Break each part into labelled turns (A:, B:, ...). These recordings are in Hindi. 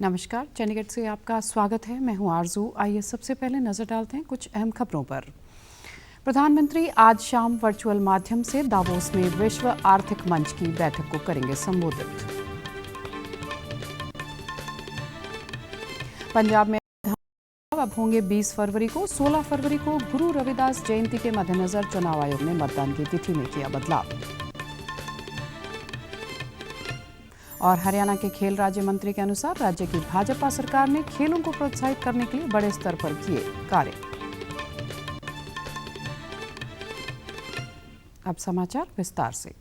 A: नमस्कार, चंडीगढ़ से आपका स्वागत है। मैं हूं आरजू। आइए सबसे पहले नजर डालते हैं कुछ अहम खबरों पर। प्रधानमंत्री आज शाम वर्चुअल माध्यम से दावोस में विश्व आर्थिक मंच की बैठक को करेंगे संबोधित। पंजाब में अब होंगे 20 फरवरी को। 16 फरवरी को गुरु रविदास जयंती के मद्देनजर चुनाव आयोग ने मतदान की तिथि में किया बदलाव। और हरियाणा के खेल राज्य मंत्री के अनुसार राज्य की भाजपा सरकार ने खेलों को प्रोत्साहित करने के लिए बड़े स्तर पर किए कार्य। अब समाचार विस्तार से।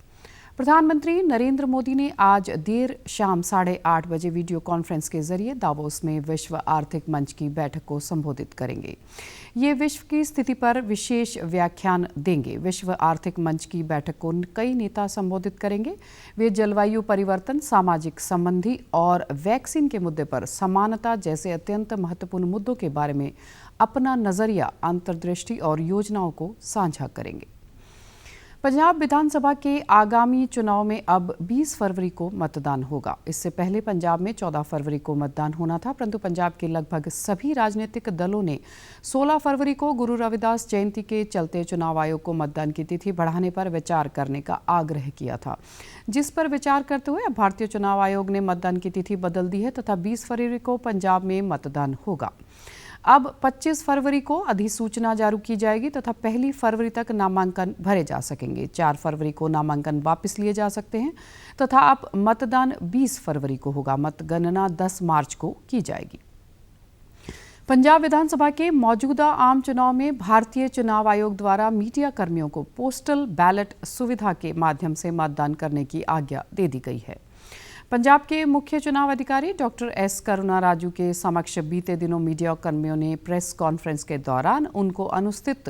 A: प्रधानमंत्री नरेंद्र मोदी ने आज देर शाम 8:30 बजे वीडियो कॉन्फ्रेंस के जरिए दावोस में विश्व आर्थिक मंच की बैठक को संबोधित करेंगे। ये विश्व की स्थिति पर विशेष व्याख्यान देंगे। विश्व आर्थिक मंच की बैठक को कई नेता संबोधित करेंगे। वे जलवायु परिवर्तन, सामाजिक संबंधी और वैक्सीन के मुद्दे पर समानता जैसे अत्यंत महत्वपूर्ण मुद्दों के बारे में अपना नजरिया, अंतर्दृष्टि और योजनाओं को साझा करेंगे। पंजाब विधानसभा के आगामी चुनाव में अब 20 फरवरी को मतदान होगा। इससे पहले पंजाब में 14 फरवरी को मतदान होना था, परंतु पंजाब के लगभग सभी राजनीतिक दलों ने 16 फरवरी को गुरु रविदास जयंती के चलते चुनाव आयोग को मतदान की तिथि बढ़ाने पर विचार करने का आग्रह किया था, जिस पर विचार करते हुए अब भारतीय चुनाव आयोग ने मतदान की तिथि बदल दी है तथा 20 फरवरी को पंजाब में मतदान होगा। अब 25 फरवरी को अधिसूचना जारी की जाएगी तथा 1 फरवरी तक नामांकन भरे जा सकेंगे। 4 फरवरी को नामांकन वापस लिए जा सकते हैं तथा अब मतदान 20 फरवरी को होगा। मतगणना 10 मार्च को की जाएगी। पंजाब विधानसभा के मौजूदा आम चुनाव में भारतीय चुनाव आयोग द्वारा मीडिया कर्मियों को पोस्टल बैलेट सुविधा के माध्यम से मतदान करने की आज्ञा दे दी गई है। पंजाब के मुख्य चुनाव अधिकारी डॉक्टर एस करुणा राजू के समक्ष बीते दिनों मीडिया कर्मियों ने प्रेस कॉन्फ्रेंस के दौरान उनको अनुस्थित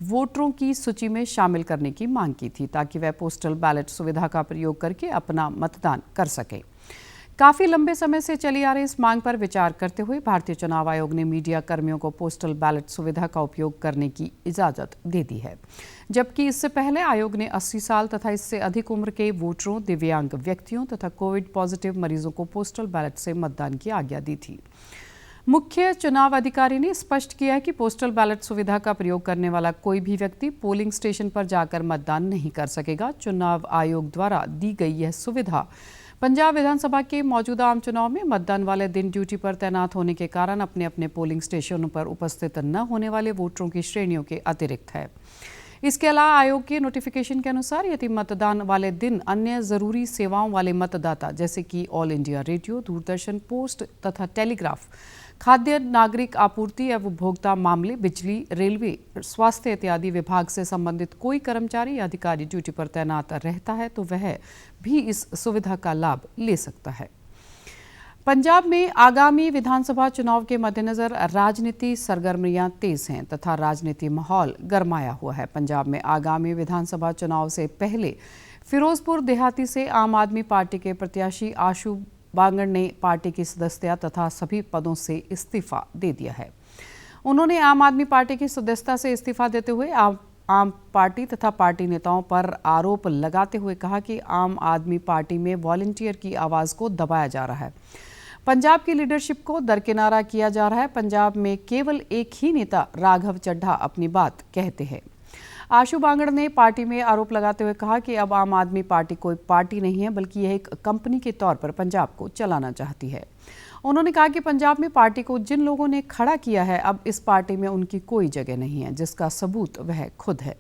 A: वोटरों की सूची में शामिल करने की मांग की थी, ताकि वह पोस्टल बैलेट सुविधा का प्रयोग करके अपना मतदान कर सकें। काफी लंबे समय से चली आ रही इस मांग पर विचार करते हुए भारतीय चुनाव आयोग ने मीडिया कर्मियों को पोस्टल बैलेट सुविधा का उपयोग करने की इजाजत दे दी है, जबकि इससे पहले आयोग ने 80 साल तथा इससे अधिक उम्र के वोटरों, दिव्यांग व्यक्तियों तथा कोविड पॉजिटिव मरीजों को पोस्टल बैलेट से मतदान की आज्ञा दी थी। मुख्य चुनाव अधिकारी ने स्पष्ट किया है कि पोस्टल बैलेट सुविधा का प्रयोग करने वाला कोई भी व्यक्ति पोलिंग स्टेशन पर जाकर मतदान नहीं कर सकेगा। चुनाव आयोग द्वारा दी गई यह सुविधा पंजाब विधानसभा के मौजूदा आम चुनाव में मतदान वाले दिन ड्यूटी पर तैनात होने के कारण अपने अपने पोलिंग स्टेशनों पर उपस्थित न होने वाले वोटरों की श्रेणियों के अतिरिक्त है। इसके अलावा आयोग के नोटिफिकेशन के अनुसार यदि मतदान वाले दिन अन्य जरूरी सेवाओं वाले मतदाता जैसे कि all India radio, Doordarshan, post तथा टेलीग्राफ, खाद्य नागरिक आपूर्ति एवं उपभोक्ता मामले, बिजली, रेलवे, स्वास्थ्य इत्यादि विभाग से संबंधित कोई कर्मचारी या अधिकारी ड्यूटी पर तैनात रहता है तो वह भी इस सुविधा का लाभ ले सकता है। पंजाब में आगामी विधानसभा चुनाव के मद्देनजर राजनीति सरगर्मियां तेज हैं तथा राजनीति माहौल गरमाया हुआ है। पंजाब में आगामी विधानसभा चुनाव से पहले फिरोजपुर देहाती से आम आदमी पार्टी के प्रत्याशी आशु बांगड़ ने पार्टी की सदस्यता तथा सभी पदों से इस्तीफा दे दिया है। उन्होंने आम आदमी पार्टी की सदस्यता से इस्तीफा देते हुए आम पार्टी तथा पार्टी नेताओं पर आरोप लगाते हुए कहा कि आम आदमी पार्टी में वॉलंटियर की आवाज को दबाया जा रहा है, पंजाब की लीडरशिप को दरकिनारा किया जा रहा है। पंजाब में केवल एक ही नेता राघव चड्ढा अपनी बात कहते हैं। आशु बांगड़ ने पार्टी में आरोप लगाते हुए कहा कि अब आम आदमी पार्टी कोई पार्टी नहीं है, बल्कि यह एक कंपनी के तौर पर पंजाब को चलाना चाहती है। उन्होंने कहा कि पंजाब में पार्टी को जिन लोगों ने खड़ा किया है, अब इस पार्टी में उनकी कोई जगह नहीं है, जिसका सबूत वह खुद है।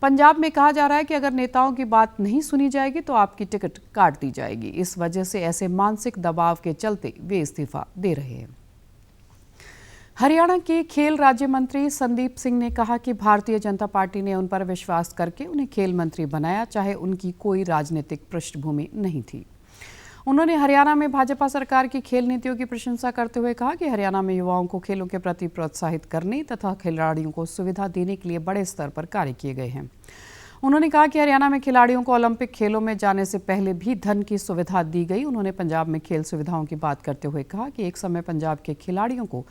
A: पंजाब में कहा जा रहा है कि अगर नेताओं की बात नहीं सुनी जाएगी तो आपकी टिकट काट दी जाएगी। इस वजह से ऐसे मानसिक दबाव के चलते वे इस्तीफा दे रहे हैं। हरियाणा के खेल राज्य मंत्री संदीप सिंह ने कहा कि भारतीय जनता पार्टी ने उन पर विश्वास करके उन्हें खेल मंत्री बनाया, चाहे उनकी कोई राजनीतिक पृष्ठभूमि नहीं थी। उन्होंने हरियाणा में भाजपा सरकार की खेल नीतियों की प्रशंसा करते हुए कहा कि हरियाणा में युवाओं को खेलों के प्रति प्रोत्साहित करने तथा खिलाड़ियों को सुविधा देने के लिए बड़े स्तर पर कार्य किए गए हैं। उन्होंने कहा कि हरियाणा में खिलाड़ियों को ओलंपिक खेलों में जाने से पहले भी धन की सुविधा दी गई। उन्होंने पंजाब में खेल सुविधाओं की बात करते हुए कहा कि एक समय पंजाब के खिलाड़ियों को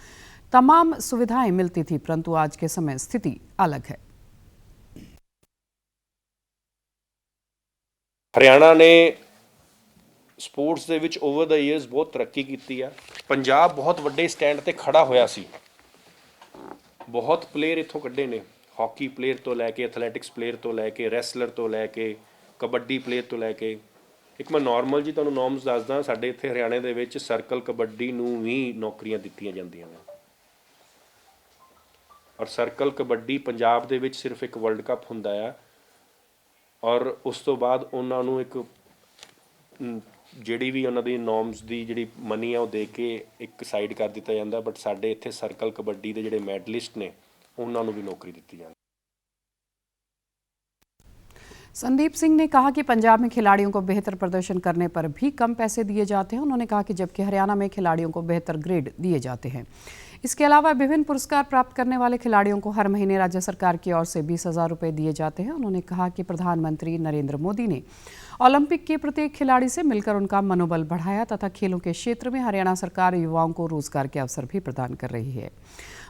A: तमाम सुविधाएं मिलती थी, परंतु आज के समय स्थिति अलग है।
B: हरियाणा ने ਸਪੋਰਟਸ ਦੇ ਵਿੱਚ ਓਵਰ ਦਾ ਈਅਰਸ ਬਹੁਤ ਤਰੱਕੀ ਕੀਤੀ ਆ। ਪੰਜਾਬ ਬਹੁਤ ਵੱਡੇ ਸਟੈਂਡ ਤੇ ਖੜਾ ਹੋਇਆ ਸੀ। ਬਹੁਤ ਪਲੇਅਰ ਇੱਥੋਂ ਕੱਢੇ ਨੇ, ਹਾਕੀ ਪਲੇਅਰ ਤੋਂ ਲੈ ਕੇ ਐਥਲੈਟਿਕਸ ਪਲੇਅਰ ਤੋਂ ਲੈ ਕੇ ਰੈਸਲਰ ਤੋਂ ਲੈ ਕੇ ਕਬੱਡੀ ਪਲੇਅਰ ਤੋਂ ਲੈ ਕੇ। ਇੱਕ ਮੈਂ ਨੋਰਮਲ ਜੀ ਤੁਹਾਨੂੰ ਨੋਰਮਸ ਦੱਸਦਾ, ਸਾਡੇ ਇੱਥੇ ਹਰਿਆਣੇ ਦੇ ਵਿੱਚ ਸਰਕਲ ਕਬੱਡੀ ਨੂੰ ਵੀ ਨੌਕਰੀਆਂ ਦਿੱਤੀਆਂ ਜਾਂਦੀਆਂ ਨੇ। ਔਰ ਸਰਕਲ ਕਬੱਡੀ ਪੰਜਾਬ ਦੇ ਵਿੱਚ ਸਿਰਫ ਇੱਕ ਵਰਲਡ ਕੱਪ ਹੁੰਦਾ ਆ, ਔਰ ਉਸ ਤੋਂ ਬਾਅਦ ਉਹਨਾਂ ਨੂੰ ਇੱਕ ਜਿਹੜੀ ਵੀ ਉਹਨਾਂ ਦੀ ਨੋਰਮਸ ਦੀ ਜਿਹੜੀ ਮਨੀ ਆ ਉਹ ਦੇ ਕੇ ਇੱਕ ਸਾਈਡ ਕਰ ਦਿੱਤਾ ਜਾਂਦਾ। ਬਟ ਸਾਡੇ ਇੱਥੇ ਸਰਕਲ ਕਬੱਡੀ ਦੇ ਜਿਹੜੇ ਮੈਡਲਿਸਟ ਨੇ ਉਹਨਾਂ ਨੂੰ भी नौकरी दी जाती है।
A: संदीप सिंह ने कहा कि पंजाब में खिलाड़ियों को बेहतर प्रदर्शन करने पर भी कम पैसे दिए जाते हैं। उन्होंने कहा कि जबकि हरियाणा में खिलाड़ियों को बेहतर ग्रेड दिए जाते हैं। इसके अलावा विभिन्न पुरस्कार प्राप्त करने वाले खिलाड़ियों को हर महीने राज्य सरकार की ओर से 20,000 रुपये दिए जाते हैं। उन्होंने कहा कि प्रधानमंत्री नरेंद्र मोदी ने ओलंपिक के प्रत्येक खिलाड़ी से मिलकर उनका मनोबल बढ़ाया तथा खेलों के क्षेत्र में हरियाणा सरकार युवाओं को रोजगार के अवसर भी प्रदान कर रही है।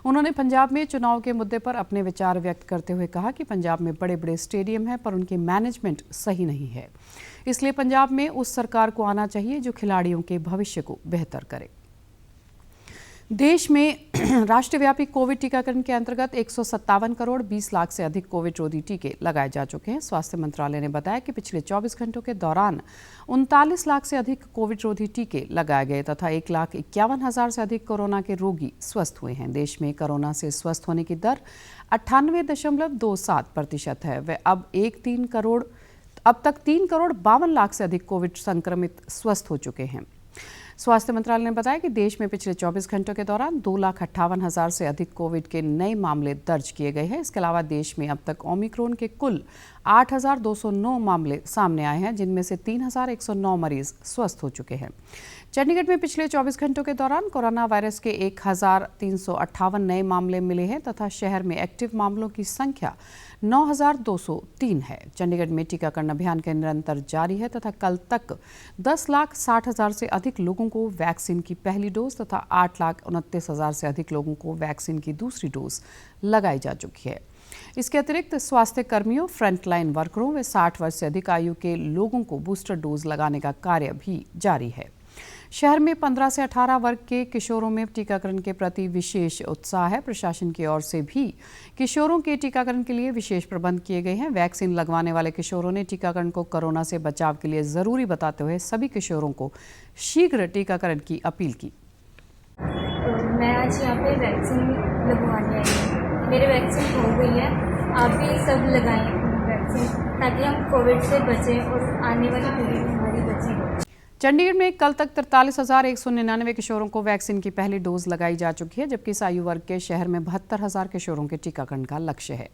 A: उन्होंने पंजाब में चुनाव के मुद्दे पर अपने विचार व्यक्त करते हुए कहा कि पंजाब में बड़े बड़े स्टेडियम हैं पर उनकी मैनेजमेंट सही नहीं है, इसलिए पंजाब में उस सरकार को आना चाहिए जो खिलाड़ियों के भविष्य को बेहतर करे। देश में राष्ट्रव्यापी कोविड टीकाकरण के अंतर्गत 157 करोड़ 20 लाख से अधिक कोविड रोधी टीके लगाए जा चुके हैं। स्वास्थ्य मंत्रालय ने बताया कि पिछले 24 घंटों के दौरान 39 लाख से अधिक कोविड रोधी टीके लगाए गए तथा 1,51,000 से अधिक कोरोना के रोगी स्वस्थ हुए हैं। देश में कोरोना से स्वस्थ होने की दर 98.27% है। वे अब तक 3 करोड़ 52 लाख से अधिक कोविड संक्रमित स्वस्थ हो चुके हैं। स्वास्थ्य मंत्रालय ने बताया कि देश में पिछले 24 घंटों के दौरान 2,58,000 से अधिक कोविड के नए मामले दर्ज किए गए हैं। इसके अलावा देश में अब तक ओमिक्रॉन के कुल 8,209 मामले सामने आए हैं, जिनमें से 3,109 मरीज स्वस्थ हो चुके हैं। चंडीगढ़ में पिछले 24 घंटों के दौरान कोरोना वायरस के 1,358 नए मामले मिले हैं तथा शहर में एक्टिव मामलों की संख्या 9,203 है। चंडीगढ़ में टीकाकरण अभियान के निरंतर जारी है तथा कल तक 10,60,000 से अधिक लोगों को वैक्सीन की पहली डोज तथा 8,29,000 से अधिक लोगों को वैक्सीन की दूसरी डोज लगाई जा चुकी है। इसके अतिरिक्त स्वास्थ्य कर्मियों, फ्रंटलाइन वर्करों व 60 वर्ष से अधिक आयु के लोगों को बूस्टर डोज लगाने का कार्य भी जारी है। शहर में 15 से 18 वर्ग के किशोरों में टीकाकरण के प्रति विशेष उत्साह है। प्रशासन की ओर से भी किशोरों के टीकाकरण के लिए विशेष प्रबंध किए गए हैं। वैक्सीन लगवाने वाले किशोरों ने टीकाकरण को कोरोना से बचाव के लिए जरूरी बताते हुए सभी किशोरों को शीघ्र टीकाकरण की अपील की।
C: मैं आज यहाँ पे वैक्सीन लगवाने आई हूँ। मेरी वैक्सीन हो गई है, आप भी सब लगाएं वैक्सीन ताकि हम कोविड से बचें और आने वाली पीढ़ी हमारी बची हो।
A: चंडीगढ़ में कल तक 43,199 किशोरों को वैक्सीन की पहली डोज लगाई जा चुकी है, जबकि इस आयु वर्ग के शहर में 72,000 किशोरों के टीकाकरण का लक्ष्य है,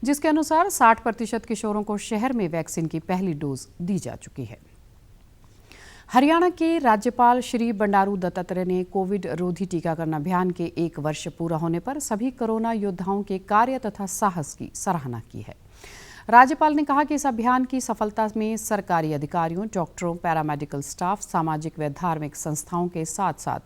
A: जिसके अनुसार 60% किशोरों को शहर में वैक्सीन की पहली डोज दी जा चुकी है। हरियाणा के राज्यपाल श्री बंडारू दत्तात्रेय ने कोविड रोधी टीकाकरण अभियान के 1 वर्ष पूरा होने पर सभी कोरोना योद्धाओं के कार्य तथा साहस की सराहना की है। राज्यपाल ने कहा कि इस अभियान की सफलता में सरकारी अधिकारियों, डॉक्टरों, पैरामेडिकल स्टाफ, सामाजिक व धार्मिक संस्थाओं के साथ साथ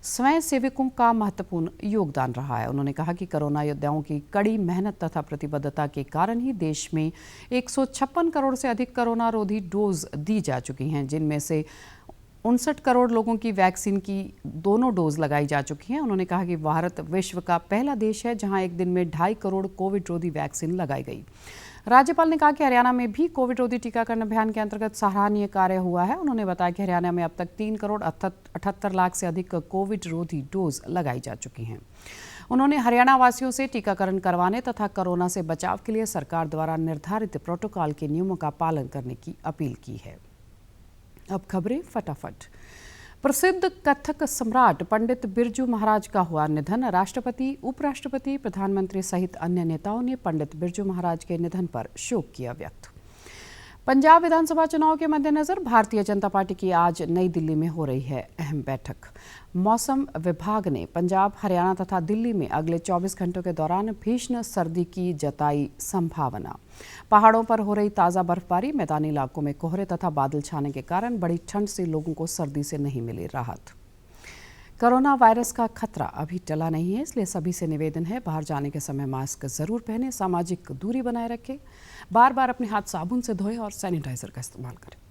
A: स्वयं सेवकों का महत्वपूर्ण योगदान रहा है। उन्होंने कहा कि कोरोना योद्धाओं की कड़ी मेहनत तथा प्रतिबद्धता के कारण ही देश में 156 करोड़ से अधिक कोरोना रोधी डोज दी जा चुकी हैं, जिनमें से 59 करोड़ लोगों की वैक्सीन की दोनों डोज लगाई जा चुकी हैं। उन्होंने कहा कि भारत विश्व का पहला देश है जहां एक दिन में 2.5 करोड़ कोविड रोधी वैक्सीन लगाई गई। राज्यपाल ने कहा कि हरियाणा में भी कोविड रोधी टीकाकरण अभियान के अंतर्गत सराहनीय कार्य हुआ है। उन्होंने बताया कि हरियाणा में अब तक 3 करोड़ 78 लाख से अधिक कोविड रोधी डोज लगाई जा चुकी हैं। उन्होंने हरियाणा वासियों से टीकाकरण करवाने तथा कोरोना से बचाव के लिए सरकार द्वारा निर्धारित प्रोटोकॉल के नियमों का पालन करने की अपील की है। अब खबरें फटाफट। प्रसिद्ध कथक सम्राट पंडित बिरजू महाराज का हुआ निधन। राष्ट्रपति, उपराष्ट्रपति, प्रधानमंत्री सहित अन्य नेताओं ने पंडित बिरजू महाराज के निधन पर शोक किया व्यक्त। पंजाब विधानसभा चुनाव के मद्देनजर भारतीय जनता पार्टी की आज नई दिल्ली में हो रही है अहम बैठक। मौसम विभाग ने पंजाब, हरियाणा तथा दिल्ली में अगले 24 घंटों के दौरान भीषण सर्दी की जताई संभावना। पहाड़ों पर हो रही ताज़ा बर्फबारी, मैदानी इलाकों में कोहरे तथा बादल छाने के कारण बड़ी ठंड से लोगों को सर्दी से नहीं मिली राहत। कोरोना वायरस का खतरा अभी टला नहीं है, इसलिए सभी से निवेदन है बाहर जाने के समय मास्क जरूर पहनें, सामाजिक दूरी बनाए रखें, बार बार अपने हाथ साबुन से धोएं और सैनिटाइजर का इस्तेमाल करें।